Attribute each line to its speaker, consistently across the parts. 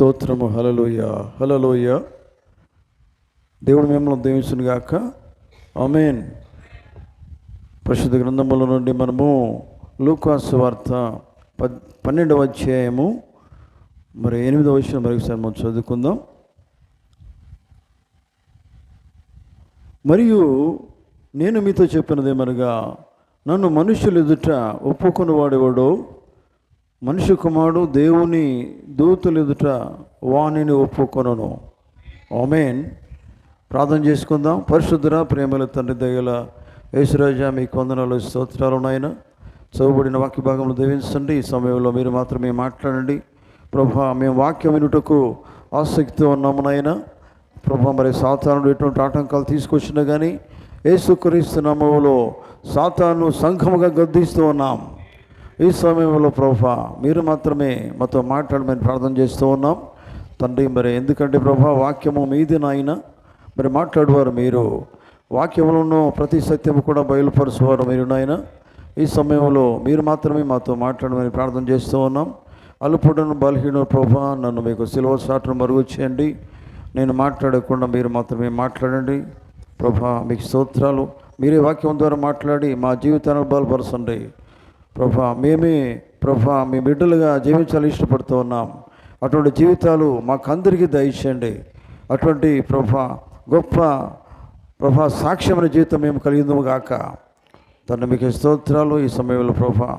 Speaker 1: స్తోత్రము. హల్లెలూయా, హల్లెలూయా. దేవుడు మిమ్మల్ని దీవించును గాక. ఆమేన్. పరిశుద్ధ గ్రంథముల నుండి మనము లూకా సువార్త 12వ అధ్యాయము 8వ వచనం మరొకసారి మనం చదువుకుందాం. మరియు నేను మీతో చెప్పినదేమనగా, నన్ను మనుషులు ఎదుట ఒప్పుకొని వాడేవాడో మనుష్య కుమారుడు దేవుని దూతలు ఎదుట వాణిని ఒప్పుకొనను. ఆమేన్. ప్రార్థన చేసుకుందాం. పరిశుద్ధుర ప్రేమల తండ్రి దయగల యేసురాజా, మీకు వందనాలు స్తోత్రాలు నాయన. చదువుబడిన వాక్య భాగంలో దీవించండి. ఈ సమయంలో మీరు మాత్రమే మాట్లాడండి ప్రభా. మేము వాక్యం వినుటకు ఆసక్తితో ఉన్నాము నాయన ప్రభా. మరి సాతానుడు ఎటువంటి ఆటంకాలు తీసుకొచ్చినా కానీ యేసుక్రీస్తు నామములో సాతాను సంఘముగా గద్దిస్తూ ఉన్నాం. ఈ సమయంలో ప్రభా మీరు మాత్రమే మాతో మాట్లాడమని ప్రార్థన చేస్తూ ఉన్నాం తండ్రి. మరి ఎందుకంటే ప్రభా వాక్యము మీది నాయన. మరి మాట్లాడేవారు మీరు, వాక్యములను ప్రతి సత్యము కూడా బయలుపరుచువారు మీరు నాయన. ఈ సమయంలో మీరు మాత్రమే మాతో మాట్లాడమని ప్రార్థన చేస్తూ ఉన్నాం. అల్పుడను బలహీన ప్రభా, నన్ను మీకు సిలువ చాటును మరుగు చేయండి. నేను మాట్లాడకుండా మీరు మాత్రమే మాట్లాడండి ప్రభా. మీకు స్తోత్రాలు. మీరే వాక్యం ద్వారా మాట్లాడి మా జీవితాలను బలపరచండి ప్రభా. మేమే ప్రభా మీ బిడ్డలుగా జీవించాలని ఇష్టపడుతూ ఉన్నాం. అటువంటి జీవితాలు మాకందరికీ దయచేయండి. అటువంటి ప్రభా గొప్ప ప్రభా సాక్ష్యమైన జీవితం మేము కలిగిందము గాక తండ్రి. మీకు స్తోత్రాలు. ఈ సమయంలో ప్రభా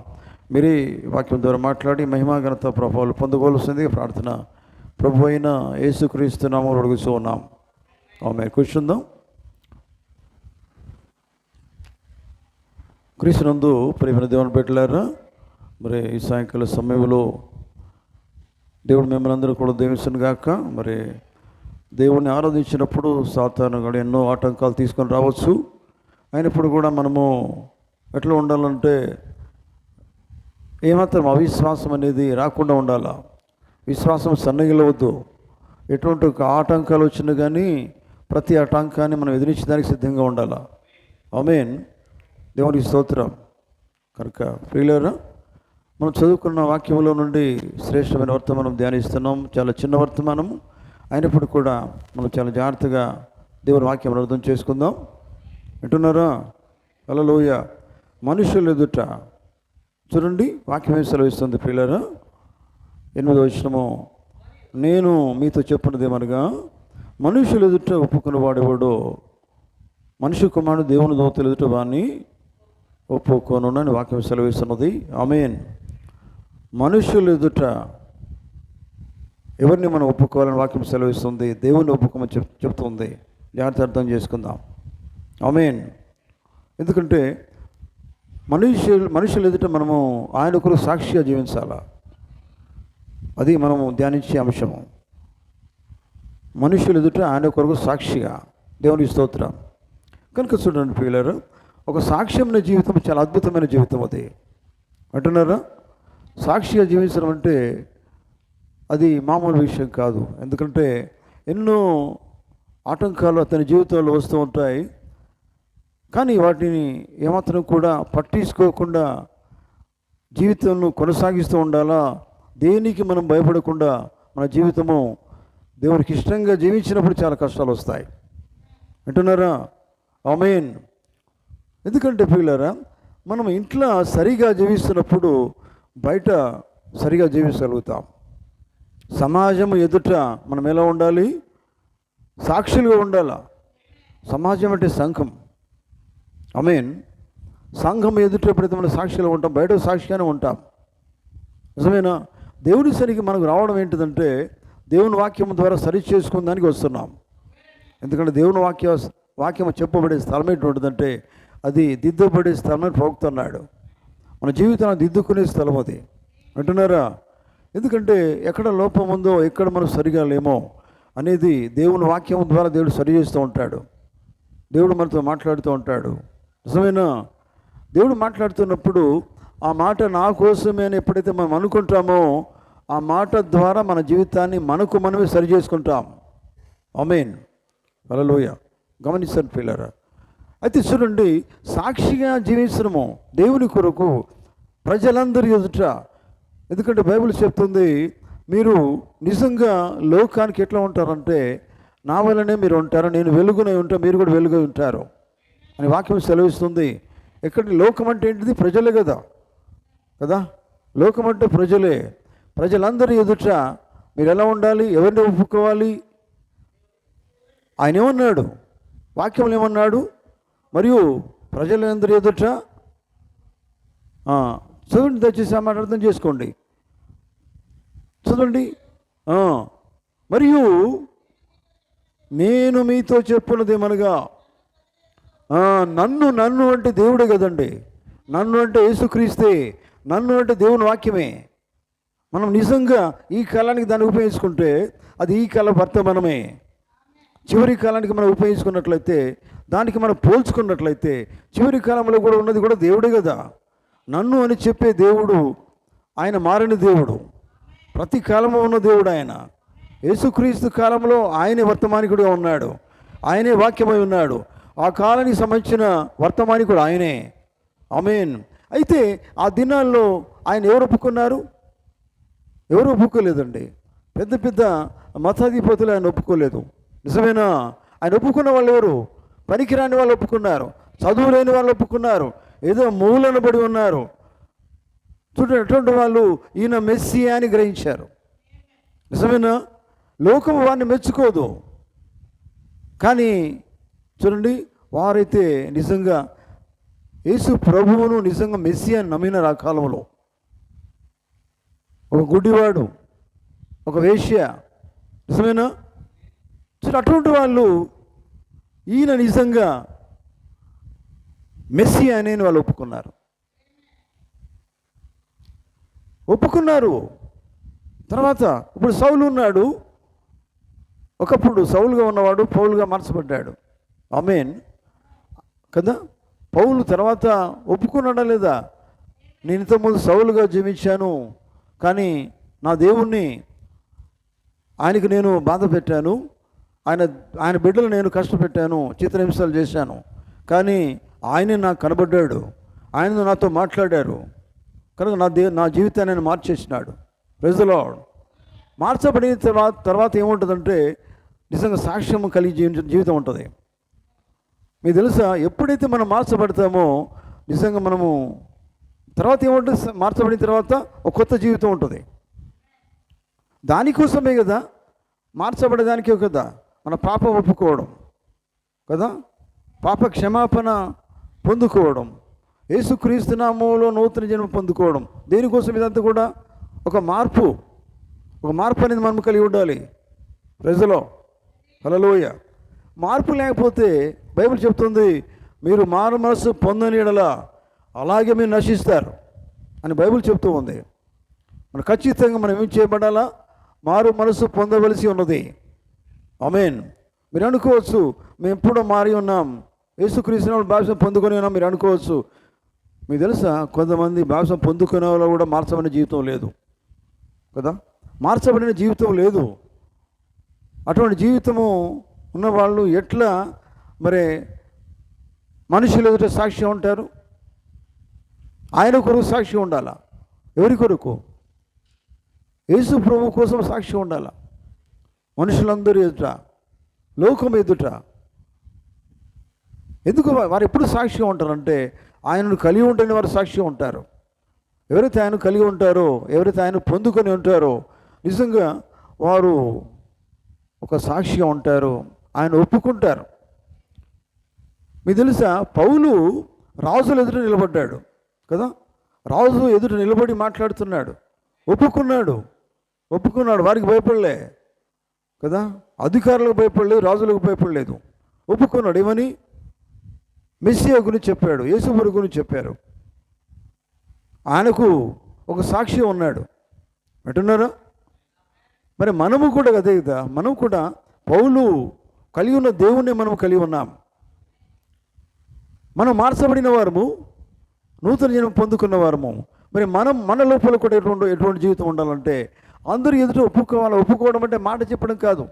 Speaker 1: మీరే వాక్యం ద్వారా మాట్లాడి మహిమా ఘనత ప్రభావాలు పొందగోలుస్తుంది ప్రార్థన ప్రభు అయిన యేసుక్రీస్తు నామములో అడుగుతూ ఉన్నాం. ఆమె కూర్చుందాం. క్రీస్తునందు ప్రియమైన దేవుని బిడ్డలారా, మరి ఈ సాయంకాల సమయంలో దేవుడు మిమ్మల్ని అందరూ కూడా దీవించును గాక. మరి దేవుణ్ణి ఆరాధించినప్పుడు సాతాను కూడా ఎన్నో ఆటంకాలు తీసుకొని రావచ్చు. అయినప్పుడు కూడా మనము ఎట్లా ఉండాలంటే ఏమాత్రం అవిశ్వాసం అనేది రాకుండా ఉండాలా. విశ్వాసం సన్నగిలవద్దు. ఎటువంటి ఆటంకాలు వచ్చినా కానీ ప్రతి ఆటంకాన్ని మనం ఎదిరించడానికి సిద్ధంగా ఉండాలా. ఆమేన్. దేవునికి స్తోత్రం. కనుక ప్రియులారా, మనం చదువుకున్న వాక్యంలో నుండి శ్రేష్టమైన వర్తమానం ధ్యానిస్తున్నాం. చాలా చిన్న వర్తమానం అయినప్పుడు కూడా మనం చాలా జాగ్రత్తగా దేవుని వాక్యం అర్థం చేసుకుందాం. వింటున్నారా? హల్లెలూయా. మనుషులు ఎదుట చూడండి వాక్యం ఏం సెలవిస్తుంది ప్రియులారా. 8వ వచనము, నేను మీతో చెప్పినదేమనగా, మనుషులు ఎదుట ఒప్పుకుని వాడేవాడు మనుష్య కుమారుడు దేవుని దూతలు ఎదుట వాడిని ఒప్పుకోను అని వాక్యం సెలవిస్తున్నది. ఆమేన్. మనుషులు ఎదుట ఎవరిని మనం ఒప్పుకోవాలని వాక్యం సెలవిస్తుంది. దేవుని ఒప్పుకోమని చెప్తుంది. జాగ్రత్త అర్థం చేసుకుందాం. ఆమేన్. ఎందుకంటే మనుషులు ఎదుట మనము ఆయన కొరకు సాక్షిగా జీవించాలా. అది మనము ధ్యానించే అంశము. మనుషులు ఎదుట ఆయన కొరకు సాక్షిగా. దేవునికి స్తోత్రం. కనుక చూడండి ప్రియులారా, ఒక సాక్ష్యమైన జీవితం చాలా అద్భుతమైన జీవితం. అది అంటున్నారా? సాక్షిగా జీవించడం అంటే అది మామూలు విషయం కాదు. ఎందుకంటే ఎన్నో ఆటంకాలు అతని జీవితంలో వస్తూ ఉంటాయి. కానీ వాటిని ఏమాత్రం కూడా పట్టించుకోకుండా జీవితంలో కొనసాగిస్తూ ఉండాలా. దేనికి మనం భయపడకుండా మన జీవితము దేవునికి ఇష్టంగా జీవించినప్పుడు చాలా కష్టాలు వస్తాయి. అంటున్నారా? ఆమేన్. ఎందుకంటే పిల్లరా, మనం ఇంట్లో సరిగా జీవిస్తున్నప్పుడు బయట సరిగా జీవించగలుగుతాం. సమాజం ఎదుట మనం ఎలా ఉండాలి? సాక్షులుగా ఉండాలా. సమాజం అంటే సంఘం. ఆమేన్. సంఘం ఎదుట ఎప్పుడైతే మనం సాక్షిగా ఉంటాం, బయట సాక్షిగానే ఉంటాం. నిజమేనా? దేవుడి సరికి మనకు రావడం ఏంటిదంటే దేవుని వాక్యం ద్వారా సరి చేసుకునే దానికి వస్తున్నాం. ఎందుకంటే దేవుని వాక్యం చెప్పబడే స్థలం ఏంటుంటుందంటే అది దిద్దుబడే స్థలం అని పోగుతున్నాడు. మన జీవితాన్ని దిద్దుకునే స్థలం అది. అంటున్నారా? ఎందుకంటే ఎక్కడ లోపం ఉందో, ఎక్కడ మనం సరిగా లేమో అనేది దేవుని వాక్యం ద్వారా దేవుడు సరి చేస్తూ ఉంటాడు. దేవుడు మనతో మాట్లాడుతూ ఉంటాడు. నిజమేనా? దేవుడు మాట్లాడుతున్నప్పుడు ఆ మాట నా కోసమే అని ఎప్పుడైతే మనం అనుకుంటామో ఆ మాట ద్వారా మన జీవితాన్ని మనకు మనమే సరి చేసుకుంటాం. ఆమేన్. హల్లెలూయా. గమనించండి పిల్లరా. అయితే చూడండి, సాక్షిగా జీవించడము దేవుని కొరకు ప్రజలందరి ఎదుట. ఎందుకంటే బైబిల్ చెప్తుంది, మీరు నిజంగా లోకానికి ఎట్లా ఉంటారంటే, నా వల్లనే మీరు ఉంటారు, నేను వెలుగునై ఉంటా, మీరు కూడా వెలుగై ఉంటారు అని వాక్యం సెలవిస్తుంది. ఎక్కడ లోకం అంటే ఏంటిది? ప్రజలే కదా కదా. లోకం అంటే ప్రజలే. ప్రజలందరూ ఎదుట మీరు ఎలా ఉండాలి? ఎవరిని ఒప్పుకోవాలి? ఆయన ఏమన్నాడు? వాక్యంలో ఏమన్నాడు? మరియు ప్రజలందరూ ఎదుట చదవండి, దయచేసి ఆ మాట అర్థం చేసుకోండి, చదవండి. మరియు నేను మీతో చెప్పున్నదేమనగా, నన్ను నన్ను అంటే దేవుడే కదండి. నన్ను అంటే యేసుక్రీస్తే, నన్ను అంటే దేవుని వాక్యమే. మనం నిజంగా ఈ కాలానికి దాన్ని ఉపయోగించుకుంటే అది ఈ కాల వర్తమానమే. చివరి కాలానికి మనం ఉపయోగించుకున్నట్లయితే, దానికి మనం పోల్చుకున్నట్లయితే, చివరి కాలంలో కూడా ఉన్నది కూడా దేవుడే కదా. నన్ను అని చెప్పే దేవుడు ఆయన మారని దేవుడు, ప్రతి కాలంలో ఉన్న దేవుడు ఆయన. యేసుక్రీస్తు కాలంలో ఆయనే వర్తమానికుడిగా ఉన్నాడు, ఆయనే వాక్యమై ఉన్నాడు. ఆ కాలానికి సంబంధించిన వర్తమానికుడు ఆయనే. ఆమేన్. అయితే ఆ దినాల్లో ఆయన ఎవరు ఒప్పుకున్నారు? ఎవరు ఒప్పుకోలేదండి. పెద్ద పెద్ద మతాధిపతులు ఆయన ఒప్పుకోలేదు. నిజమేనా? ఆయన ఒప్పుకున్న వాళ్ళు ఎవరు? పనికిరాని వాళ్ళు ఒప్పుకున్నారు, చదువు లేని వాళ్ళు ఒప్పుకున్నారు, ఏదో మూలన పడి ఉన్నారు. చూడండి, అటువంటి వాళ్ళు ఈయన మెస్సియా అని గ్రహించారు. నిజమేనా? లోకం వారిని మెచ్చుకోదు, కానీ చూడండి, వారైతే నిజంగా యేసు ప్రభువును నిజంగా మెస్సియా అని నమ్మినారు. ఆ కాలంలో ఒక గుడ్డివాడు, ఒక వేశ్య, నిజమేనా? చూడండి, అటువంటి వాళ్ళు ఈయన నిజంగా మెస్సియా అని వాళ్ళు ఒప్పుకున్నారు. తర్వాత ఇప్పుడు సౌలు ఉన్నాడు. ఒకప్పుడు సౌలుగా ఉన్నవాడు పౌలుగా మార్చబడ్డాడు. ఆమేన్ కదా. పౌలు తర్వాత ఒప్పుకున్నాడా లేదా? నేను ఇంతకుముందు సౌలుగా జీవించాను, కానీ నా దేవుణ్ణి ఆయనకు నేను బాధ పెట్టాను, ఆయన బిడ్డలు నేను కష్టపెట్టాను, చిత్రహింసలు చేశాను, కానీ ఆయనే నాకు కనబడ్డాడు, ఆయన నాతో మాట్లాడారు, కనుక నా జీవితాన్ని ఆయన మార్చేసినాడు. Praise the lord. మార్చబడిన తర్వాత ఏముంటుందంటే నిజంగా సాక్ష్యం కలిగి జీవితం ఉంటుంది. మీకు తెలుసా, ఎప్పుడైతే మనం మార్చబడతామో నిజంగా మనము తర్వాత ఏముంటుంది? మార్చబడిన తర్వాత ఒక కొత్త జీవితం ఉంటుంది. దానికోసమే కదా, మార్చబడేదానికే కదా మన పాపం ఒప్పుకోవడం కదా, పాప క్షమాపణ పొందుకోవడం, యేసుక్రీస్తు నామములో నూతన జన్మ పొందుకోవడం. దేనికోసం ఇదంతా కూడా? ఒక మార్పు అనేది మనం కలిగి ఉండాలి. ప్రజలో హల్లెలూయా. మార్పు లేకపోతే బైబిల్ చెప్తుంది, మీరు మారు మనసు పొందని యెడల అలాగే మీరు నశిస్తారు అని బైబిల్ చెప్తూ ఉంది. మనం ఖచ్చితంగా మనం ఏం చేయబడాలా? మారు మనసు పొందవలసి ఉన్నది. ఆమేన్. మీరు అనుకోవచ్చు, మేము ఎప్పుడో మారి ఉన్నాం, యేసుక్రీస్తు బాప్తిసం పొందుకొని ఉన్నాం మీరు అనుకోవచ్చు. మీకు తెలుసా, కొంతమంది బాప్తిసం పొందుకునే వాళ్ళు కూడా మార్చబడిన జీవితం లేదు కదా, మార్చబడిన జీవితం లేదు. అటువంటి జీవితము ఉన్నవాళ్ళు ఎట్లా మరి మనుషులు ఎదుట సాక్షి ఉంటారు? ఆయన కొరకు సాక్షి ఉండాలా. ఎవరి కొరకు? యేసు ప్రభు కోసం సాక్షి ఉండాలా. మనుషులందరూ ఎదుట, లోకం ఎదుట. ఎందుకు వారు ఎప్పుడు సాక్షిగా ఉంటారంటే, ఆయనను కలిగి ఉంటేనే వారు సాక్షిగా ఉంటారు. ఎవరైతే ఆయన కలిగి ఉంటారో, ఎవరైతే ఆయన పొందుకొని ఉంటారో, నిజంగా వారు ఒక సాక్షిగా ఉంటారు, ఆయన ఒప్పుకుంటారు. మీకు తెలుసా, పౌలు రాజుల ఎదుట నిలబడ్డాడు కదా, రాజు ఎదుట నిలబడి మాట్లాడుతున్నాడు, ఒప్పుకున్నాడు. వారికి భయపడలే కదా, అధికారులకు భయపడలేదు, రాజులకు భయపడలేదు. ఒప్పుకున్నాడు. ఏమని? మెస్సియా గురించి చెప్పాడు, యేసుప్రభు గురించి చెప్పారు. ఆయనకు ఒక సాక్షి ఉన్నాడు. అంటున్నారా? మరి మనము కూడా అదే కదా, మనం కూడా పౌలు కలిగి ఉన్న దేవుణ్ణి మనం కలిగి ఉన్నాం. మనం మార్చబడిన వారము, నూతన జన్మ పొందుకున్న వారము. మరి మన లోపల కూడా ఎటువంటి జీవితం ఉండాలంటే, అందరూ ఎదుట ఒప్పుకోవడం అంటే మాట చెప్పడం కాదు.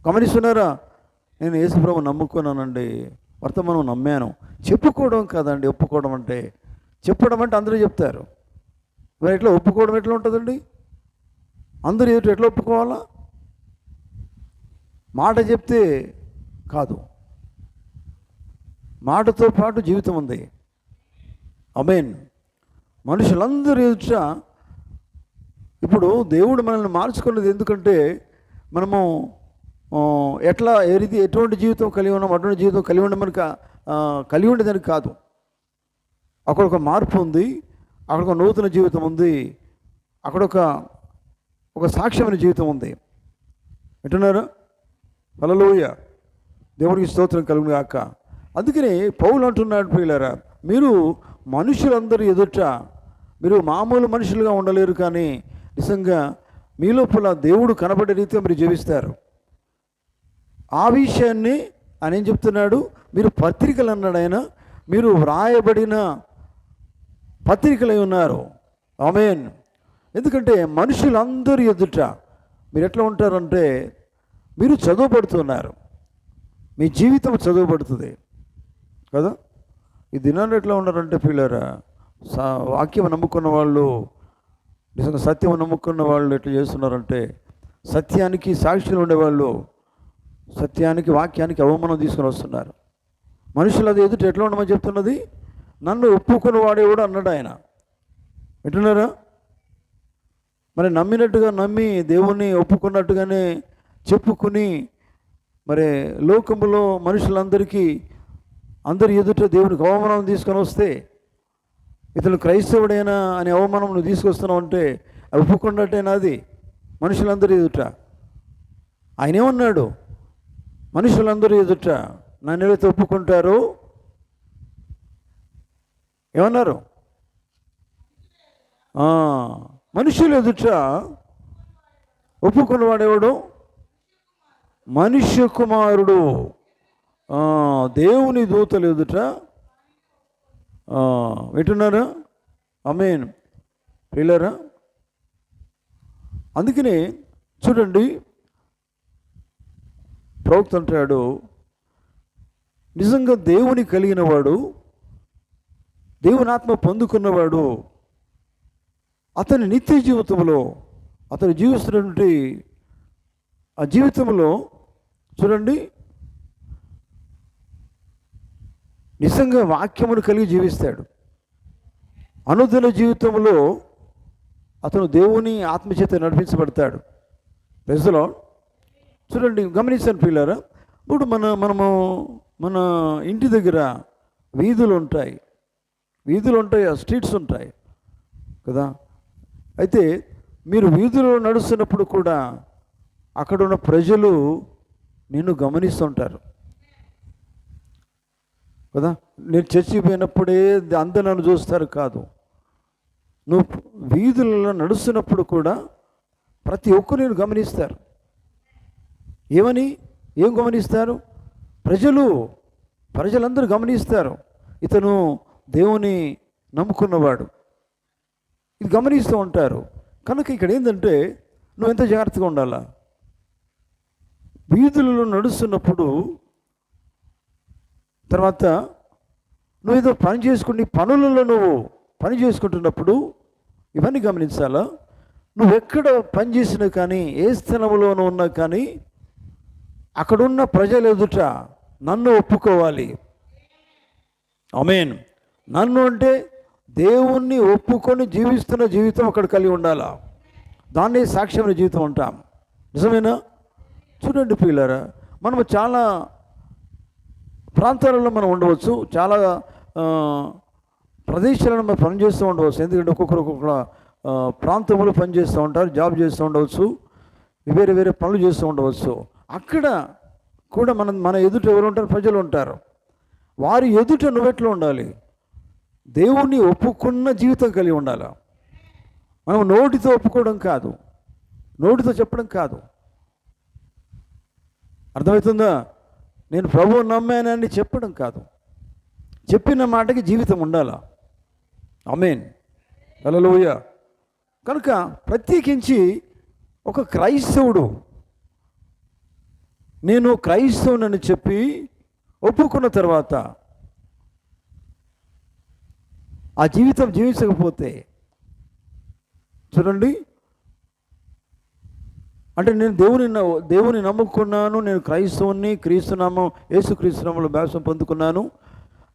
Speaker 1: గమనిస్తున్నారా? నేను యేసుప్రభువు నమ్ముకున్నానండి, వర్తమానం నమ్మాను, చెప్పుకోవడం కాదండి ఒప్పుకోవడం అంటే. చెప్పడం అంటే అందరూ చెప్తారు, మరి ఎట్లా ఒప్పుకోవడం ఎట్లా ఉంటుందండి? అందరూ ఎదుట ఎట్లా ఒప్పుకోవాలా? మాట చెప్తే కాదు, మాటతో పాటు జీవితం ఉంది. ఆమేన్. మనుషులందరూ ఎదుట ఇప్పుడు దేవుడు మనల్ని మార్చుకున్నది ఎందుకంటే మనము ఎట్లా ఎటువంటి జీవితం కలిగి ఉన్నాం, అటువంటి జీవితం కలిగి ఉండమని కలిగి ఉండేదానికి కాదు. అక్కడ ఒక మార్పు ఉంది, అక్కడ ఒక నూతన జీవితం ఉంది, అక్కడ ఒక సాక్ష్యమైన జీవితం ఉంది. వింటున్నారా? హల్లెలూయా, దేవుడికి స్తోత్రం కలుగును గాక. అందుకని పౌలు అంటున్నాడు, ప్రియులారా, మీరు మనుషులందరూ ఎదుట మీరు మామూలు మనుషులుగా ఉండలేరు, కానీ నిజంగా మీ లోపల దేవుడు కనబడే రీతిగా మీరు జీవిస్తారు. ఆ విషయాన్ని ఆయన ఏం చెప్తున్నాడు? మీరు పత్రికలు అన్నాడు ఆయన, మీరు వ్రాయబడిన పత్రికలై ఉన్నారు. ఆమేన్. ఎందుకంటే మనుషులందరూ ఎదుట మీరు ఎట్లా ఉంటారంటే మీరు చదువుపడుతున్నారు, మీ జీవితం చదువుపడుతుంది కదా. ఈ దినాన్ని ఎట్లా ఉన్నారంటే పిల్లరా, వాక్యం నమ్ముకున్న వాళ్ళు, నిజంగా సత్యం నమ్ముకున్న వాళ్ళు ఎట్లా చేస్తున్నారంటే సత్యానికి సాక్షులు ఉండేవాళ్ళు సత్యానికి వాక్యానికి అవమానం తీసుకొని వస్తున్నారు. మనుషులు అది ఎదుట ఎట్లా ఉండమని చెప్తున్నది? నన్ను ఒప్పుకుని వాడేవాడు అన్నాడు ఆయన. వింటున్నారా? మరి నమ్మినట్టుగా నమ్మి దేవుణ్ణి ఒప్పుకున్నట్టుగానే చెప్పుకుని మరి లోకములో మనుషులందరికీ అందరి ఎదుట దేవునికి అవమానం తీసుకొని వస్తే, ఇతను క్రైస్తవుడైనా అనే అవమానం నువ్వు తీసుకొస్తున్నావు అంటే అది ఒప్పుకున్నట్టేనా? అది మనుషులందరూ ఎదుట. ఆయన ఏమన్నాడు? మనుషులందరూ ఎదుట నన్ను ఏదైతే ఒప్పుకుంటారో, ఏమన్నారు? మనుషులు ఎదుట ఒప్పుకున్నవాడేవాడు? మనుష్య కుమారుడు. దేవుని దూతలు ఎదుట. వింటున్నారా? ఆమేన్. ప్రియులారా, అందుకనే చూడండి, ప్రవక్త అంటాడు, నిజంగా దేవుని కలిగిన వాడు, దేవుని ఆత్మ పొందుకున్నవాడు, అతని నిత్య జీవితంలో అతను జీవిస్తున్నటువంటి ఆ జీవితంలో చూడండి, నిజంగా వాక్యమును కలిగి జీవిస్తాడు. అనుదిన జీవితంలో అతను దేవుని ఆత్మచేత నడిపించబడతాడు. Praise the lord. చూడండి, గమనించండి పిల్లరా, ఇప్పుడు మన ఇంటి దగ్గర వీధులు ఉంటాయి, స్ట్రీట్స్ ఉంటాయి కదా. అయితే మీరు వీధుల్లో నడుస్తున్నప్పుడు కూడా అక్కడ ఉన్న ప్రజలు నిన్ను గమనిస్తుంటారు కదా. నేను చర్చికి పోయినప్పుడే అందరూ నన్ను చూస్తారు కాదు, నువ్వు వీధులలో నడుస్తున్నప్పుడు కూడా ప్రతి ఒక్కరు నేను గమనిస్తారు. ఏం గమనిస్తారు? ప్రజలందరూ గమనిస్తారు, ఇతను దేవుని నమ్ముకున్నవాడు, ఇది గమనిస్తూ ఉంటారు. కనుక ఇక్కడ ఏంటంటే నువ్వు ఎంత జాగ్రత్తగా ఉండాలా. వీధులలో నడుస్తున్నప్పుడు, తర్వాత నువ్వేదో పనులలో నువ్వు పని చేసుకుంటున్నప్పుడు ఇవన్నీ గమనించాలా. నువ్వు ఎక్కడ పని చేసినా కానీ, ఏ స్థలంలోనూ ఉన్నా కానీ, అక్కడున్న ప్రజలు ఎదుట నన్ను ఒప్పుకోవాలి. ఆమేన్. నన్ను అంటే దేవుణ్ణి ఒప్పుకొని జీవిస్తున్న జీవితం అక్కడ కలిగి ఉండాలా. దాన్ని సాక్ష్యమైన జీవితం అంటాం. నిజమేనా? చూడండి ప్రియులారా, మనము చాలా ప్రాంతాలలో మనం ఉండవచ్చు, చాలా ప్రదేశాలను మనం పనిచేస్తూ ఉండవచ్చు. ఎందుకంటే ఒక్కొక్క ప్రాంతంలో పనిచేస్తూ ఉంటారు, జాబ్ చేస్తూ ఉండవచ్చు, వేరే పనులు చేస్తూ ఉండవచ్చు. అక్కడ కూడా మన ఎదుట ఎవరు ఉంటారు? ప్రజలు ఉంటారు. వారి ఎదుట నువ్వెట్లా ఉండాలి? దేవుణ్ణి ఒప్పుకున్న జీవితం కలిగి ఉండాలి. మనం నోటితో ఒప్పుకోవడం కాదు, నోటితో చెప్పడం కాదు. అర్థమవుతుందా? నేను ప్రభువు నమ్మానని చెప్పడం కాదు, చెప్పిన మాటకి జీవితం ఉండాలా. ఆమేన్. హల్లెలూయా. కనుక ప్రత్యేకించి ఒక క్రైస్తవుడు నేను క్రైస్తవునని చెప్పి ఒప్పుకున్న తర్వాత ఆ జీవితం జీవించకపోతే, చూడండి, అంటే నేను దేవుని నమ్ముకున్నాను, నేను క్రైస్తవుని, క్రీస్తునామం యేసుక్రీస్తునామంలో బాప్తిసం పొందుకున్నాను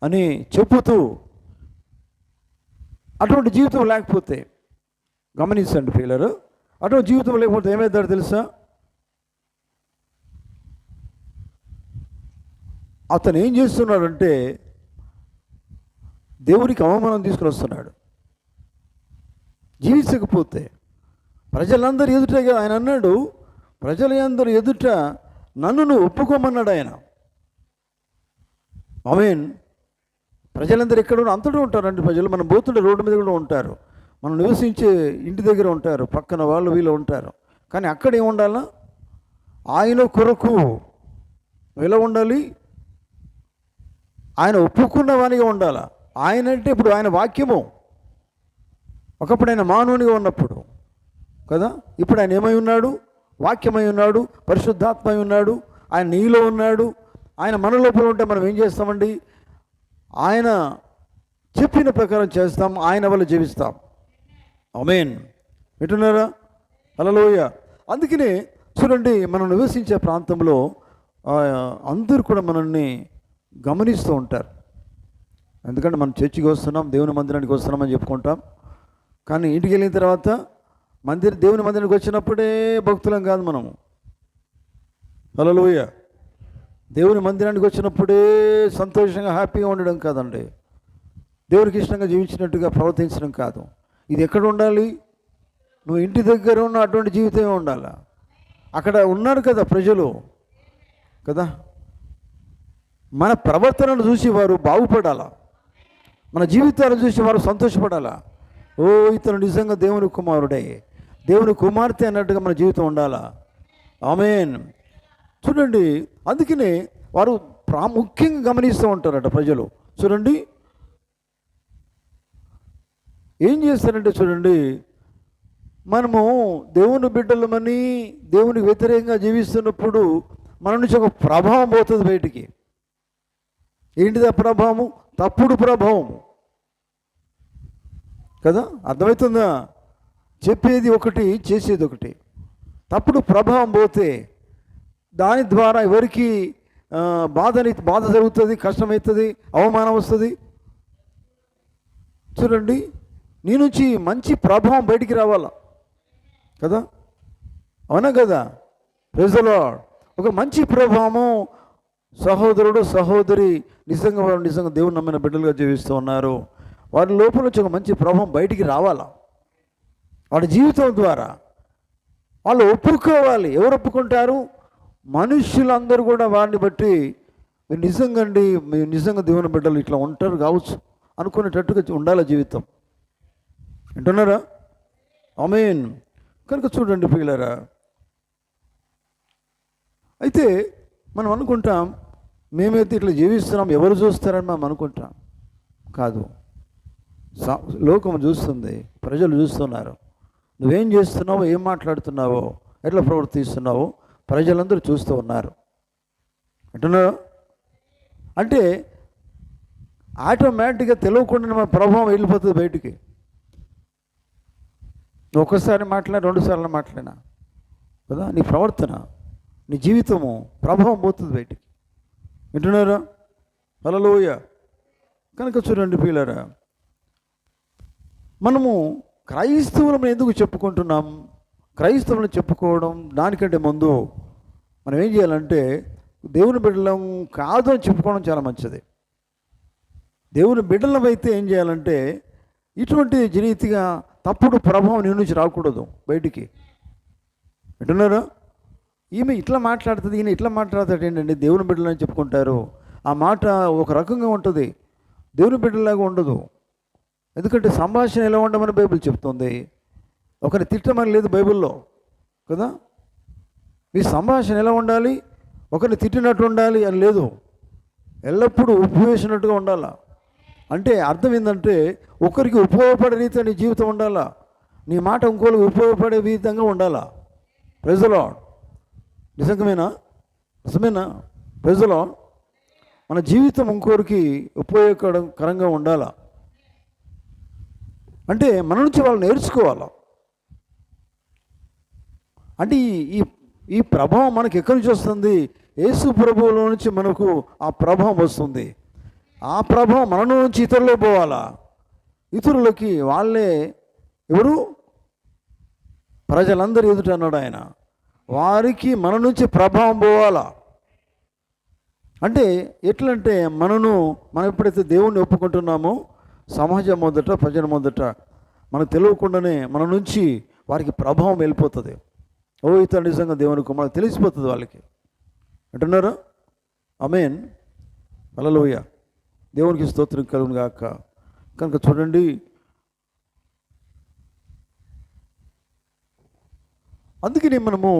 Speaker 1: అని చెప్పుతూ అటువంటి జీవితం లేకపోతే, గమనించండి పిల్లలు, అటువంటి జీవితం లేకపోతే ఏమవుతాడో తెలుసా? అతను ఏం చేస్తున్నాడంటే దేవునికి అవమానం తీసుకుని వస్తున్నాడు. జీవించకపోతే ప్రజలందరూ ఎదుట ఆయన అన్నాడు, ప్రజలందరూ ఎదుట నన్ను నువ్వు ఒప్పుకోమన్నాడు ఆయన. ఆమేన్. ప్రజలందరూ ఎక్కడ అంతటా ఉంటారండి. ప్రజలు మనం పోతుంటే రోడ్డు మీద కూడా ఉంటారు, మనం నివసించే ఇంటి దగ్గర ఉంటారు, పక్కన వాళ్ళు వీళ్ళు ఉంటారు. కానీ అక్కడ ఏమి ఉండాలా? ఆయన కొరకు ఎలా ఉండాలి? ఆయన ఒప్పుకున్న వానిగా ఉండాలా. ఆయన అంటే ఇప్పుడు ఆయన వాక్యము. ఒకప్పుడు ఆయన మానవునిగా ఉన్నప్పుడు కదా, ఇప్పుడు ఆయన ఏమై ఉన్నాడు? వాక్యమై ఉన్నాడు, పరిశుద్ధాత్మై ఉన్నాడు, ఆయన నీలో ఉన్నాడు. ఆయన మన లోపల ఉంటే మనం ఏం చేస్తామండి? ఆయన చెప్పిన ప్రకారం చేస్తాం, ఆయన వల్ల జీవిస్తాం. ఆమేన్. వింటున్నారా? హల్లెలూయా. అందుకనే చూడండి, మనం నివసించే ప్రాంతంలో అందరూ కూడా మనల్ని గమనిస్తూ ఉంటారు. ఎందుకంటే మనం చర్చికి వస్తున్నాం, దేవుని మందిరానికి వస్తున్నామని చెప్పుకుంటాం. కానీ ఇంటికి వెళ్ళిన తర్వాత దేవుని మందిరానికి వచ్చినప్పుడే భక్తులం కాదు మనము. హల్లెలూయా. దేవుని మందిరానికి వచ్చినప్పుడే సంతోషంగా హ్యాపీగా ఉండడం కాదండి, దేవునికి ఇష్టంగా జీవించినట్టుగా ప్రవర్తించడం కాదు. ఇది ఎక్కడ ఉండాలి? నువ్వు ఇంటి దగ్గర ఉన్న అటువంటి జీవితమే ఉండాలి. అక్కడ ఉన్నారు కదా ప్రజలు కదా, మన ప్రవర్తనను చూసి వారు బాగుపడాలా, మన జీవితాలను చూసి వారు సంతోషపడాలా. ఓ, ఇతను నిజంగా దేవుని కుమారుడే, దేవుని కుమార్తె అన్నట్టుగా మన జీవితం ఉండాలా. ఆమేన్. చూడండి, అందుకనే వారు ప్రాముఖ్యంగా గమనిస్తూ ఉంటారట ప్రజలు. చూడండి ఏం చేస్తారంటే, చూడండి, మనము దేవుని బిడ్డలమని దేవునికి వ్యతిరేకంగా జీవిస్తున్నప్పుడు మన నుంచి ఒక ప్రభావం పోతుంది బయటికి. ఏంటిది ఆ ప్రభావము? తప్పుడు ప్రభావము కదా. అర్థమవుతుందా? చెప్పేది ఒకటి, చేసేది ఒకటి. తప్పుడు ప్రభావం పోతే దాని ద్వారా ఎవరికి బాధ జరుగుతుంది, కష్టమవుతుంది, అవమానం వస్తుంది. చూడండి, నీ నుంచి మంచి ప్రభావం బయటికి రావాలా కదా, అవునా కదా? Praise the Lord. ఒక మంచి ప్రభావము సహోదరుడు సహోదరి నిజంగా దేవుని నమ్మిన బిడ్డలుగా జీవిస్తూ ఉన్నారు, వారి లోపల నుంచి ఒక మంచి ప్రభావం బయటికి రావాలా. వాడి జీవితం ద్వారా వాళ్ళు ఒప్పుకోవాలి. ఎవరు ఒప్పుకుంటారు? మనుష్యులందరూ కూడా వారిని బట్టి మీరు నిజంగా దేవుని బిడ్డలు ఇట్లా ఉంటారు కావచ్చు అనుకునేటట్టుగా ఉండాలి జీవితం. వింటున్నారా? ఆమేన్. కనుక చూడండి పిల్లరా, అయితే మనం అనుకుంటాం మేమైతే ఇట్లా జీవిస్తున్నాం, ఎవరు చూస్తారని మనం అనుకుంటాం. కాదు, లోకం చూస్తుంది, ప్రజలు చూస్తున్నారు. నువ్వేం చేస్తున్నావో, ఏం మాట్లాడుతున్నావో, ఎట్లా ప్రవర్తిస్తున్నావో ప్రజలందరూ చూస్తూ ఉన్నారు. అంటున్నారా? అంటే ఆటోమేటిక్గా తెలియకుండా మన ప్రభావం వెళ్ళిపోతుంది బయటికి. నువ్వు ఒక్కసారి మాట్లాడి, రెండుసార్లు మాట్లాడినా కదా, నీ ప్రవర్తన, నీ జీవితము ప్రభావం పోతుంది బయటికి. వింటున్నారా? హల్లెలూయా. కనుక చూడండి పిల్లరా, మనము క్రైస్తవులను ఎందుకు చెప్పుకుంటున్నాం? క్రైస్తవులను చెప్పుకోవడం దానికంటే ముందు మనం ఏం చేయాలంటే దేవుని బిడ్డలం కాదు అని చెప్పుకోవడం చాలా మంచిది. దేవుని బిడ్డలం అయితే ఏం చేయాలంటే ఇటువంటి రీతిగా తప్పుడు ప్రభావం నీ నుంచి రాకూడదు బయటికి. వింటున్నారా? ఈమె ఇట్లా మాట్లాడుతుంది, ఈయన ఇట్లా మాట్లాడతాడు ఏంటంటే దేవుని బిడ్డలని చెప్పుకుంటారు. ఆ మాట ఒక రకంగా ఉంటుంది, దేవుని బిడ్డలాగా ఉండదు. ఎందుకంటే సంభాషణ ఎలా ఉండమని బైబిల్ చెప్తుంది, ఒకరిని తిట్టమని లేదు బైబిల్లో కదా. మీ సంభాషణ ఎలా ఉండాలి? ఒకరిని తిట్టినట్టు ఉండాలి అని లేదు, ఎల్లప్పుడూ ఉపయోగించినట్టుగా ఉండాలా. అంటే అర్థం ఏంటంటే ఒకరికి ఉపయోగపడే రీతిగా నీ జీవితం ఉండాలా, నీ మాట ఇంకోరికి ఉపయోగపడే విధంగా ఉండాలా. Praise the lord. నిజమేనా? Praise the lord. మన జీవితం ఇంకోరికి ఉపయోగకరంగా ఉండాలా. అంటే మన నుంచి వాళ్ళు నేర్చుకోవాలా. అంటే ఈ ఈ ప్రభావం మనకి ఎక్కడి నుంచి వస్తుంది? యేసు ప్రభువులో నుంచి మనకు ఆ ప్రభావం వస్తుంది. ఆ ప్రభావం మన నుంచి ఇతరులకు పోవాలా. ఇతరులకి వాళ్ళే ఎవరు? ప్రజలందరూ ఎదుట అన్నాడు ఆయన. వారికి మన నుంచి ప్రభావం పోవాలా. అంటే ఎట్లంటే మనం ఎప్పుడైతే దేవుణ్ణి ఒప్పుకుంటున్నామో సమాజం మొదట, ప్రజల మొదట మనకు తెలియకుండానే మన నుంచి వారికి ప్రభావం వెళ్ళిపోతుంది. ఓ ఇతను నిజంగా దేవుని కుమారుడు తెలిసిపోతుంది వాళ్ళకి. అంటున్నారా? ఆమేన్. హల్లెలూయా. దేవునికి స్తోత్రం కలుగును గాక. కనుక చూడండి, అందుకని మనము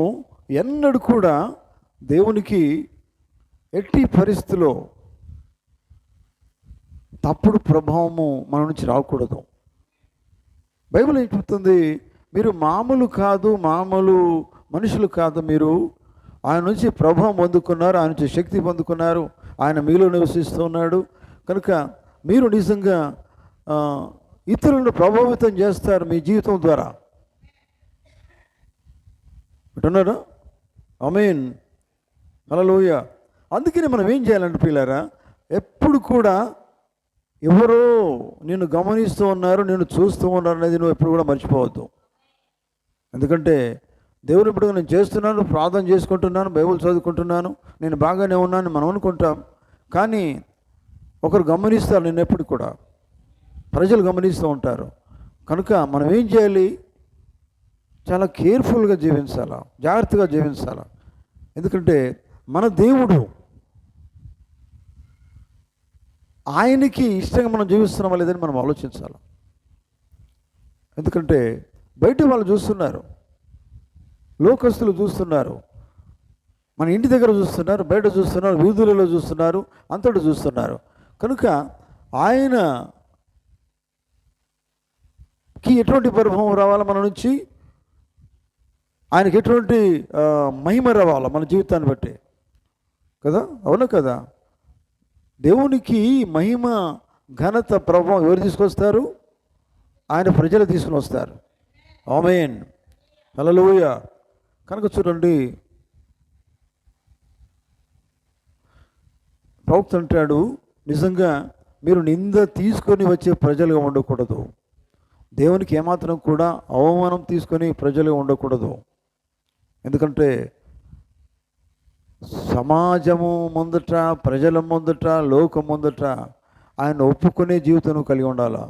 Speaker 1: ఎన్నడూ కూడా దేవునికి ఎట్టి పరిస్థితిలో తప్పుడు ప్రభావము మన నుంచి రాకూడదు. బైబిల్ ఏం చెప్తుంది? మీరు మామూలు మనుషులు కాదు, మీరు ఆయన నుంచి ప్రభావం పొందుకున్నారు, ఆయన నుంచి శక్తి పొందుకున్నారు, ఆయన మీలో నివసిస్తూ ఉన్నాడు. కనుక మీరు నిజంగా ఇతరులను ప్రభావితం చేస్తారు మీ జీవితం ద్వారా. అంటున్నారా? ఆమేన్. హల్లెలూయా. అందుకని మనం ఏం చేయాలంటే పిల్లారా, ఎప్పుడు కూడా ఎవరో నిన్ను గమనిస్తూ ఉన్నారు, నిన్ను చూస్తూ ఉన్నారు అనేది నువ్వు ఎప్పుడు కూడా మర్చిపోవద్దు. ఎందుకంటే దేవుని ఇప్పుడు నేను చేస్తున్నాను, ప్రార్థన చేసుకుంటున్నాను, బైబిల్ చదువుకుంటున్నాను, నేను బాగానే ఉన్నాను మనం అనుకుంటాం. కానీ ఒకరు గమనిస్తారు నిన్ను, ఎప్పుడు కూడా ప్రజలు గమనిస్తూ ఉంటారు. కనుక మనం ఏం చేయాలి? చాలా కేర్ఫుల్గా జీవించాలా, జాగ్రత్తగా జీవించాలా. ఎందుకంటే మన దేవుడు, ఆయనకి ఇష్టంగా మనం జీవిస్తున్నామా లేదని మనం ఆలోచించాలి. ఎందుకంటే బయట వాళ్ళు చూస్తున్నారు, లోకస్తులు చూస్తున్నారు, మన ఇంటి దగ్గర చూస్తున్నారు, బయట చూస్తున్నారు, వీధులలో చూస్తున్నారు, అంతటా చూస్తున్నారు. కనుక ఆయనకి ఎటువంటి ప్రభావం రావాలా మన నుంచి? ఆయనకి ఎటువంటి మహిమ రావాలా మన జీవితాన్ని బట్టి కదా? అవునా కదా? దేవునికి మహిమ, ఘనత, ప్రభావం ఎవరు తీసుకొస్తారు? ఆయన ప్రజలు తీసుకుని వస్తారు. ఆమేన్. హల్లెలూయా. కనుక చూడండి, ప్రవక్త అంటాడు, నిజంగా మీరు నింద తీసుకొని వచ్చే ప్రజలుగా ఉండకూడదు. దేవునికి ఏమాత్రం కూడా అవమానం తీసుకొని ప్రజలుగా ఉండకూడదు. ఎందుకంటే సమాజము ముందట, ప్రజల ముందట, లోకం ముందట ఆయన ఒప్పుకునే జీవితం కలిగి ఉండాలా.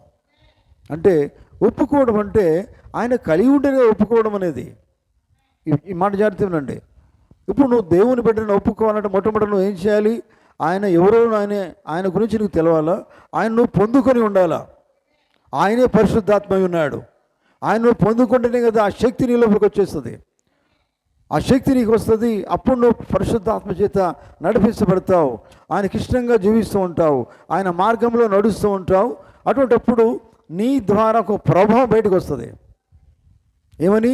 Speaker 1: అంటే ఒప్పుకోవడం అంటే ఆయన కలిగి ఉంటేనే ఒప్పుకోవడం అనేది. ఈ మాట జాగ్రత్తనండి. ఇప్పుడు నువ్వు దేవుని బిడ్డను ఒప్పుకోవాలంటే మొట్టమొదటి నువ్వు ఏం చేయాలి? ఆయన ఎవరో ఆయన గురించి నీకు తెలవాలా. ఆయన నువ్వు పొందుకొని ఉండాలా. ఆయనే పరిశుద్ధాత్మ ఉన్నాడు. ఆయన నువ్వు పొందుకుంటేనే కదా ఆ శక్తి నీ లోపలికి వచ్చేస్తుంది. ఆ శక్తి నీకు వస్తుంది. అప్పుడు నువ్వు పరిశుద్ధాత్మ చేత నడిపించబడతావు, ఆయనకి ఇష్టంగా జీవిస్తూ ఉంటావు, ఆయన మార్గంలో నడుస్తూ ఉంటావు. అటువంటిప్పుడు నీ ద్వారా ఒక ప్రభావం బయటకు వస్తుంది. ఏమని?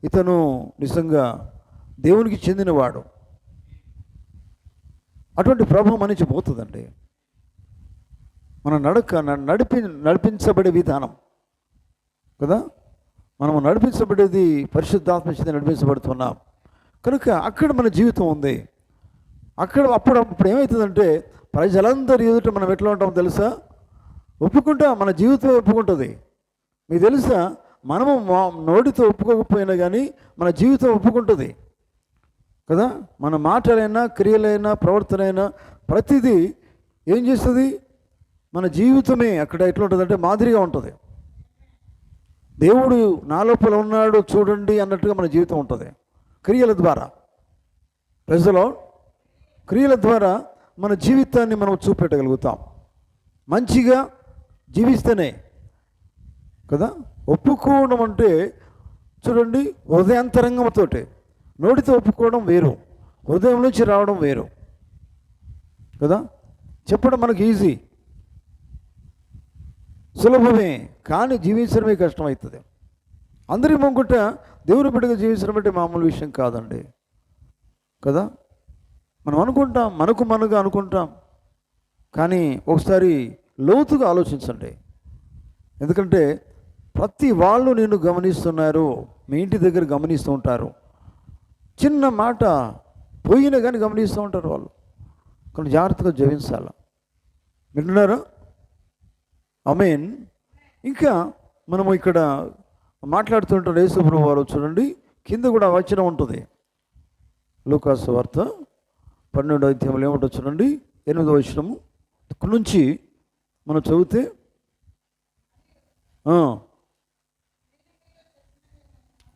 Speaker 1: ఇతను నిజంగా దేవునికి చెందినవాడు. అటువంటి ప్రభావం నుంచి పోతుందండి. మన నడిపించబడే విధానం కదా, మనము నడిపించబడేది పరిశుద్ధాత్మ చేత నడిపించబడుతున్నాం. కనుక అక్కడ మన జీవితం ఉంది. అప్పుడు ఏమవుతుందంటే ప్రజలందరి ఎదుట మనం ఎట్లా ఉంటామో తెలుసా? ఒప్పుకుంటా, మన జీవితం ఒప్పుకుంటుంది. మీకు తెలుసా, మనము నోటితో ఒప్పుకోకపోయినా కానీ మన జీవితం ఒప్పుకుంటుంది కదా. మన మాటలైనా, క్రియలైనా, ప్రవర్తనైనా ప్రతిదీ ఏం చేస్తుంది? మన జీవితమే అక్కడ ఎట్లా ఉంటుందంటే మాదిరిగా ఉంటుంది. దేవుడు నా లోపల ఉన్నాడు చూడండి అన్నట్టుగా మన జీవితం ఉంటుంది. క్రియల ద్వారా, ప్రజలో క్రియల ద్వారా మన జీవితాన్ని మనం చూపెట్టగలుగుతాం. మంచిగా జీవిస్తేనే కదా. ఒప్పుకోవడం అంటే చూడండి, హృదయాంతరంగంతో, నోటితో ఒప్పుకోవడం వేరు, హృదయం నుంచి రావడం వేరు కదా. చెప్పడం మనకి ఈజీ, సులభమే, కానీ జీవించడమే కష్టమవుతుంది. అందరి ముంగుట దేవుని బిడ్డగా జీవించడం అంటే మామూలు విషయం కాదండి కదా. మనం అనుకుంటాం, మనగా అనుకుంటాం, కానీ ఒకసారి లోతుగా ఆలోచించండి. ఎందుకంటే ప్రతి వాళ్ళు నిన్ను గమనిస్తున్నారు, మీ ఇంటి దగ్గర గమనిస్తూ ఉంటారు, చిన్న మాట పోయినా కానీ గమనిస్తూ ఉంటారు వాళ్ళు. కొన్ని జాగ్రత్తగా జీవించాలి. వింటున్నారా? ఆమేన్. ఇంకా మనము ఇక్కడ మాట్లాడుతుంటారు యేసుప్రభు వారు. చూడండి, కింద కూడా వచనం ఉంటుంది. లూకాసు వార్త 12వ అధ్యాయంలో ఏముంటుంది చూడండి, 8వ వచనము నుంచి మనం చదివితే,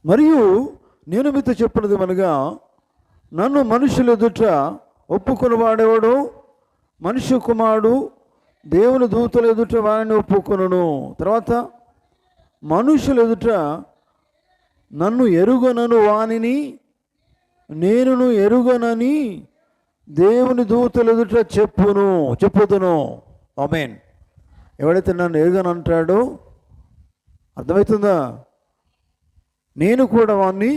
Speaker 1: మరియు నేను మీతో చెప్పినది అనగా, నన్ను మనుషుల ఎదుట ఒప్పుకొని వాడేవాడు మనుష్య కుమారుడు దేవుని దూతల ఎదుట వాడిని ఒప్పుకొనును. తర్వాత, మనుషుల ఎదుట నన్ను ఎరుగనను వానిని నేనును ఎరుగనని దేవుని దూతల ఎదుట చెప్పుదును. ఆమేన్. ఎవడైతే నన్ను ఎరుగనంటాడో, అర్థమవుతుందా? నేను కూడా వాడిని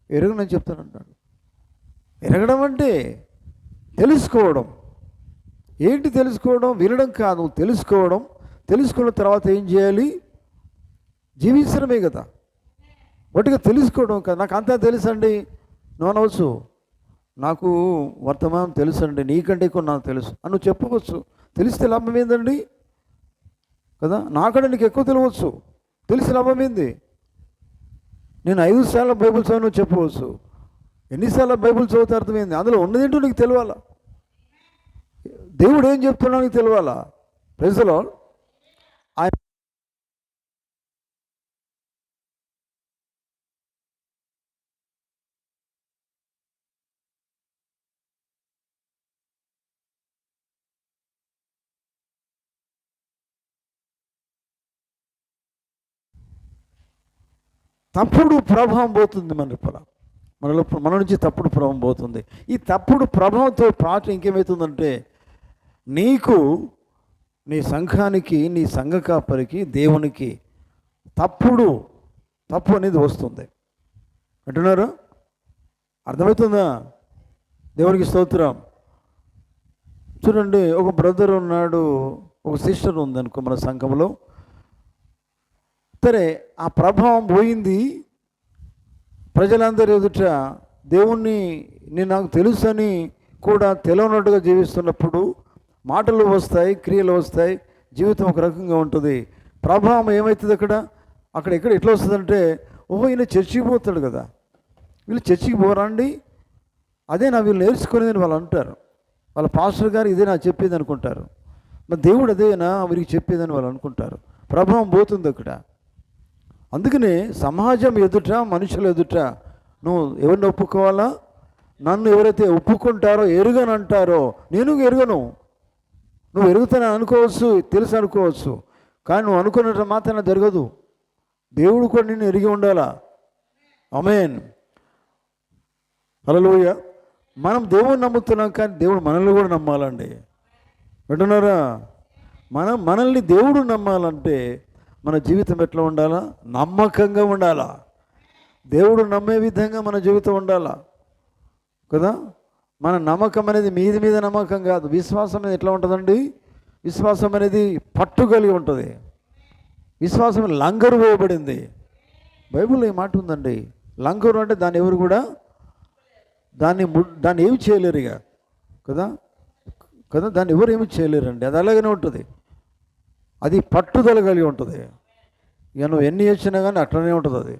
Speaker 1: ఎరుగనని చెప్తానంటాడు. ఎరగడం అంటే తెలుసుకోవడం. ఏంటి తెలుసుకోవడం? వినడం కాదు, తెలుసుకోవడం. తెలుసుకున్న తర్వాత ఏం చేయాలి? జీవించడమే కదా. వాటిగా తెలుసుకోవడం కదా. నాకు అంతా తెలుసండి నువ్వు అనవచ్చు. నాకు వర్తమానం తెలుసండి, నీకంటే ఎక్కువ నాకు తెలుసు అని నువ్వు చెప్పవచ్చు. తెలిస్తే లాభం ఏందండి కదా. నాకంటే నీకు ఎక్కువ తెలియవచ్చు, తెలిసి లాభం ఏంది? నేను 5 సార్లు బైబిల్ చదివి చెప్పవచ్చు. ఎన్నిసార్లు బైబిల్ చదివితే అర్థమైంది? అందులో ఉన్నదేంటో నీకు తెలియాలా. దేవుడు ఏం చెప్తున్నా నీకు తెలియాలా. Praise the lord. ఆయన తప్పుడు ప్రభావం పోతుంది మన నుంచి తప్పుడు ప్రభావం పోతుంది. ఈ తప్పుడు ప్రభావంతో పాటు ఇంకేమవుతుందంటే, నీకు, నీ సంఘానికి, నీ సంఘ కాపరికి, దేవునికి తప్పు అనేది వస్తుంది. అంటున్నారు? అర్థమవుతుందా? దేవునికి స్తోత్రం. చూడండి, ఒక బ్రదర్ ఉన్నాడు, ఒక సిస్టర్ ఉందనుకో మన సంఘంలో. సరే, ఆ ప్రభావం పోయింది. ప్రజలందరి ఎదుట దేవుణ్ణి నేను నాకు తెలుసు అని కూడా తెలియనట్టుగా జీవిస్తున్నప్పుడు మాటలు వస్తాయి, క్రియలు వస్తాయి, జీవితం ఒక రకంగా ఉంటుంది. ప్రభావం ఏమవుతుంది అక్కడ ఎట్లా వస్తుందంటే, ఓహో ఈయన చర్చికి పోతాడు కదా, వీళ్ళు చర్చికి పోరండి, అదే నా వీళ్ళు నేర్చుకునేదని వాళ్ళు అంటారు. వాళ్ళ పాస్టర్ గారు ఇదే నా చెప్పేది అనుకుంటారు. మరి దేవుడు అదేనా వీరికి చెప్పేదని వాళ్ళు అనుకుంటారు. ప్రభావం పోతుంది అక్కడ. అందుకనే సమాజం ఎదుట, మనుషుల ఎదుట నువ్వు ఎవరిని ఒప్పుకోవాలా? నన్ను ఎవరైతే ఒప్పుకుంటారో, ఎరుగనంటారో, నేను ఎరుగను. నువ్వు ఎరుగుతానని అనుకోవచ్చు, తెలుసు అనుకోవచ్చు, కానీ నువ్వు అనుకున్నట్టు మాత్రం జరగదు. దేవుడు కూడా నిన్ను ఎరిగి ఉండాలా. ఆమేన్. హల్లెలూయా. మనం దేవుడిని నమ్ముతున్నాం, కానీ దేవుడు మనల్ని కూడా నమ్మాలండి. వింటున్నారా? మనల్ని దేవుడు నమ్మాలంటే మన జీవితం ఎట్లా ఉండాలా? నమ్మకంగా ఉండాలా. దేవుడు నమ్మే విధంగా మన జీవితం ఉండాలా కదా. మన నమ్మకం అనేది మీద నమ్మకం కాదు. విశ్వాసం అనేది ఎట్లా ఉంటుందండి? విశ్వాసం అనేది పట్టు కలిగి ఉంటుంది. విశ్వాసం లంగరు వేయబడింది. బైబిల్లో ఈ మాట ఉందండి. లంగరు అంటే దాన్ని ఎవరు కూడా దాన్ని ఏమి చేయలేరు ఇక కదా. దాన్ని ఎవరు ఏమి చేయలేరండి. అది అలాగనే ఉంటుంది. అది పట్టుదల కలిగి ఉంటుంది. ఇక నువ్వు ఎన్ని చేసినా కానీ అట్లనే ఉంటుంది అది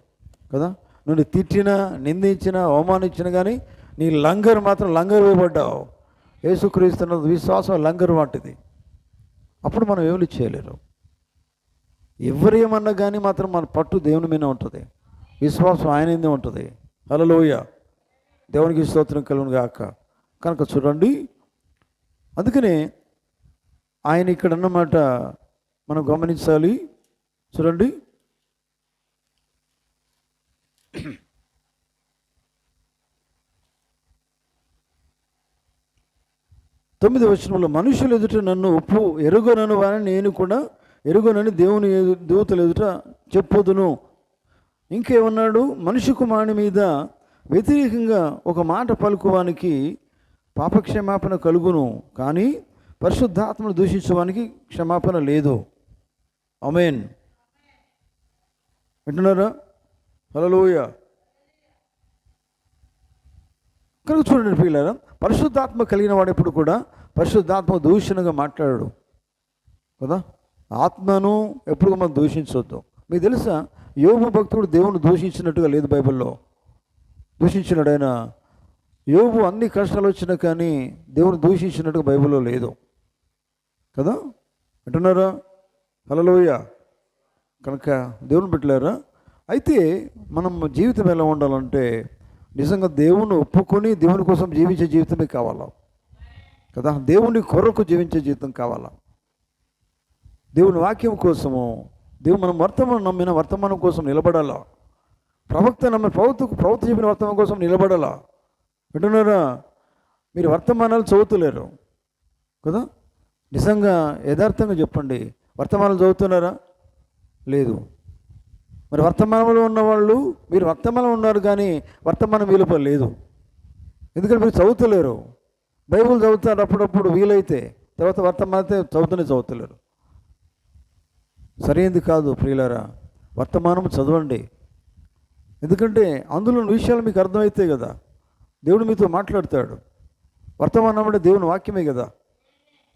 Speaker 1: కదా. నువ్వు తిట్టినా, నిందించినా, అవమానించినా కానీ నీ లంగరు మాత్రం లంగరు వేయబడ్డావు. యేసుక్రీస్తున్న విశ్వాసం లంగరు వాటిది. అప్పుడు మనం ఏమి చేయలేరు. ఎవరు ఏమన్నా కానీ మాత్రం మన పట్టు దేవుని మీద ఉంటుంది. విశ్వాసం ఆయన మీదే ఉంటుంది. హల్లెలూయా. దేవునికి స్తోత్రం కలుగును గాక. కనుక చూడండి, అందుకనే ఆయన ఇక్కడ అన్నమాట మనం గమనించాలి. చూడండి, 9వ వచనంలో, మనుషులు ఎదుట నన్ను ఎరుగనను వారిని నేను కూడా ఎరుగనని దేవుని దూతల ఎదుట చెప్పుదును. ఇంకేమన్నాడు? మనిషి కుమారుని మీద వ్యతిరేకంగా ఒక మాట పలుకువానికి పాపక్షమాపణ కలుగును, కానీ పరిశుద్ధాత్మను దూషించడానికి క్షమాపణ లేదు. ఆమేన్. వింటున్నారా? హల్లెలూయా. కనుక చూడండి పిల్లరా, పరిశుద్ధాత్మ కలిగిన వాడు ఎప్పుడు కూడా పరిశుద్ధాత్మ దూషణగా మాట్లాడాడు కదా. ఆత్మను ఎప్పుడు మనం దూషించవద్దు. మీకు తెలుసా, యోబు భక్తుడు దేవుని దూషించినట్టుగా లేదు బైబిల్లో. దూషించినాడు ఆయన. యోబు అన్ని కష్టాలు వచ్చినా కానీ దేవుని దూషించినట్టుగా బైబిల్లో లేదు కదా. అంటున్నారా? హల్లెలూయా. కనుక దేవుని పెట్టలేరా. అయితే మనం జీవితం ఎలా ఉండాలంటే నిజంగా దేవుని ఒప్పుకొని దేవుని కోసం జీవించే జీవితమే కావాలా కదా. దేవుని కొరకు జీవించే జీవితం కావాలా. దేవుని వాక్యం కోసము, మనం వర్తమానం నమ్మిన వర్తమానం కోసం నిలబడాలా. ప్రవక్త నమ్మిన ప్రవక్త చెప్పిన వర్తమానం కోసం నిలబడాలా. వింటున్నారా? మీరు వర్తమానాలు చదువుతలేరు కదా. నిజంగా యథార్థంగా చెప్పండి, వర్తమానాలు చదువుతున్నారా? లేదు. మరి వర్తమానంలో ఉన్నవాళ్ళు, మీరు వర్తమానం ఉన్నారు కానీ వర్తమానం విలువ లేదు. ఎందుకంటే మీరు చదువుతలేరు. బైబిల్ చదువుతారు అప్పుడప్పుడు వీలైతే, తర్వాత వర్తమానతే చదువుతలేరు. సరైనది కాదు ప్రియులారా. వర్తమానం చదవండి. ఎందుకంటే అందులో విషయాలు మీకు అర్థమవుతాయి కదా. దేవుడు మీతో మాట్లాడతాడు. వర్తమానం అంటే దేవుని వాక్యమే కదా.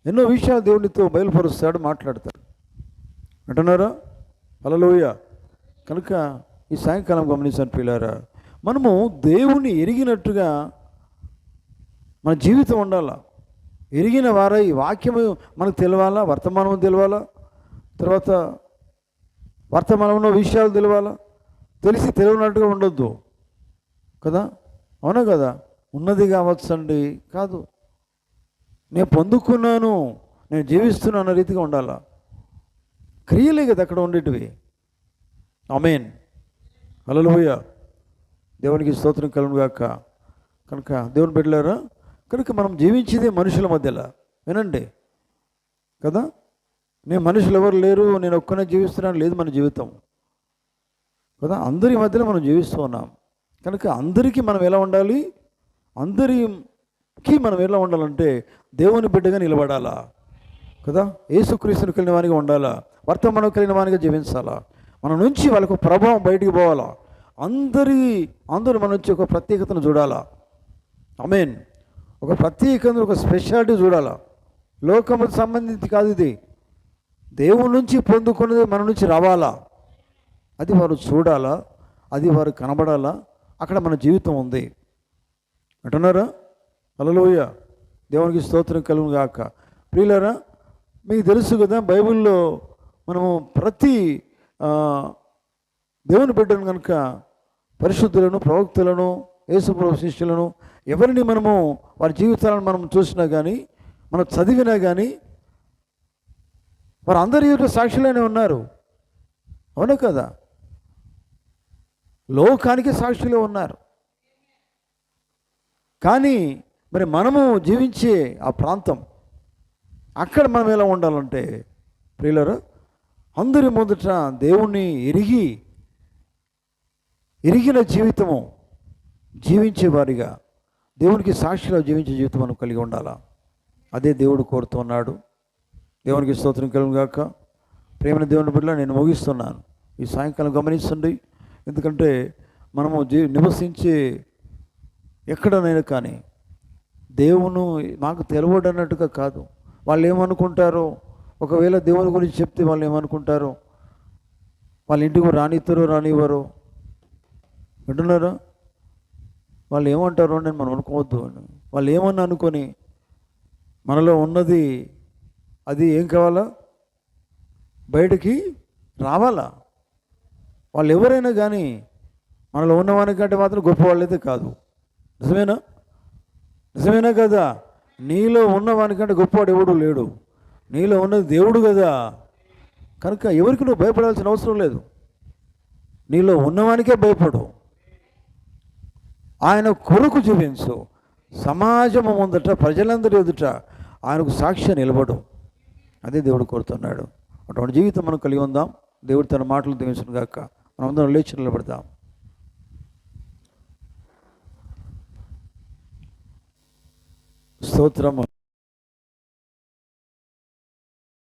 Speaker 1: ఎన్నో విషయాలు దేవునితో బయలుపరుస్తాడు, మాట్లాడతాడు. అంటున్నారా? హల్లెలూయా. కనుక ఈ సాయంకాలం గమనించాను ప్రియులారా, మనము దేవుని ఎరిగినట్టుగా మన జీవితం ఉండాలా. ఎరిగిన వారై వాక్యము మనకు తెలవాలా, వర్తమానం తెలవాలా, తర్వాత వర్తమానంలో విషయాలు తెలవాలా. తెలిసి తెలియనట్టుగా ఉండొద్దు కదా. అవునా కదా. ఉన్నది కావచ్చండి కాదు, నేను పొందుకున్నాను, నేను జీవిస్తున్నాను అన్న రీతిగా ఉండాలా. క్రియలే కదా అక్కడ ఉండేటివి. ఆమేన్. హల్లెలూయా. దేవునికి స్తోత్రం కలుగును గాక. కనుక దేవుని బిడ్డలారా, కనుక మనం జీవించేదే మనుషుల మధ్యలో. వినండి కదా. నేను మనుషులు ఎవరు లేరు, నేను ఒక్కనే జీవిస్తున్నాను లేదు మన జీవితం కదా. అందరి మధ్యలో మనం జీవిస్తూ ఉన్నాం. కనుక అందరికీ మనం ఎలా ఉండాలి, అందరికీ మనం ఎలా ఉండాలంటే దేవుని బిడ్డగా నిలబడాలా కదా. యేసుక్రీస్తుని కలిగిన వానిగా ఉండాలా, వర్తమానం కలిగిన వానిగా జీవించాలా. మన నుంచి వాళ్ళకు ప్రభావం బయటికి పోవాలా. అందరూ మన నుంచి ఒక ప్రత్యేకతను చూడాలా. ఆమేన్. ఒక ప్రత్యేకత, ఒక స్పెషాలిటీ చూడాలా. లోకముకు సంబంధించి కాదు ఇది, దేవుని నుంచి పొందుకున్నది మన నుంచి రావాలా. అది వారు చూడాలా, అది వారు కనబడాలా. అక్కడ మన జీవితం ఉంది. అంటున్నారా? హల్లెలూయా. దేవునికి స్తోత్రం కలుగును గాక. ప్రియులారా, మీకు తెలుసు కదా, బైబిల్లో మనము ప్రతి దేవుని బిడ్డను కనుక పరిశుద్ధులను, ప్రవక్తలను, యేసుప్రభు శిష్యులను, ఎవరిని మనము వారి జీవితాలను మనం చూసినా కానీ, మనం చదివినా కానీ, వారు అందరి సాక్షులనే ఉన్నారు. అవునా కదా. లోకానికి సాక్షులే ఉన్నారు. కానీ మరి మనము జీవించే ఆ ప్రాంతం, అక్కడ మనం ఎలా ఉండాలంటే ప్రియులారా, అందరి మొదట దేవుణ్ణి ఎరిగిన జీవితము జీవించేవారిగా, దేవునికి సాక్షిలో జీవించే జీవితం మనం కలిగి ఉండాలా. అదే దేవుడు కోరుతున్నాడు. దేవునికి స్తోత్రం కలుగును గాక. ప్రేమైన దేవుని బిడ్డలా, నేను ముగిస్తున్నాను. ఈ సాయంకాలం గమనించండి. ఎందుకంటే మనము నివసించే ఎక్కడనైనా కానీ దేవును మాకు తెలవడన్నట్టుగా కాదు. వాళ్ళు ఏమనుకుంటారో, ఒకవేళ దేవుని గురించి చెప్తే వాళ్ళు ఏమనుకుంటారో, వాళ్ళ ఇంటికి రానిస్తారో రానివ్వరో. వింటున్నారా? వాళ్ళు ఏమంటారో నేను మనం అనుకోవద్దు. వాళ్ళు ఏమన్నా అనుకొని మనలో ఉన్నది అది ఏం కావాలా, బయటికి రావాలా. వాళ్ళు ఎవరైనా కానీ మనలో ఉన్నవానికంటే మాత్రం గొప్పవాళ్ళైతే కాదు. నిజమేనా కదా. నీలో ఉన్నవానికంటే గొప్పవాడు ఎవడు లేడు. నీలో ఉన్నది దేవుడు కదా. కనుక ఎవరికి నువ్వు భయపడాల్సిన అవసరం లేదు. నీలో ఉన్నవానికే భయపడు, ఆయన కొరకు జీవించు. సమాజము ముందట, ప్రజలందరి ఎదుట ఆయనకు సాక్షి నిలబడు. అదే దేవుడు కోరుతున్నాడు. అటువంటి జీవితం మనం కలిగి ఉందాం. దేవుడు తన మాటలు దీవించును గాక. మనం అందరం లేచి నిలబడదాం. స్తోత్రము.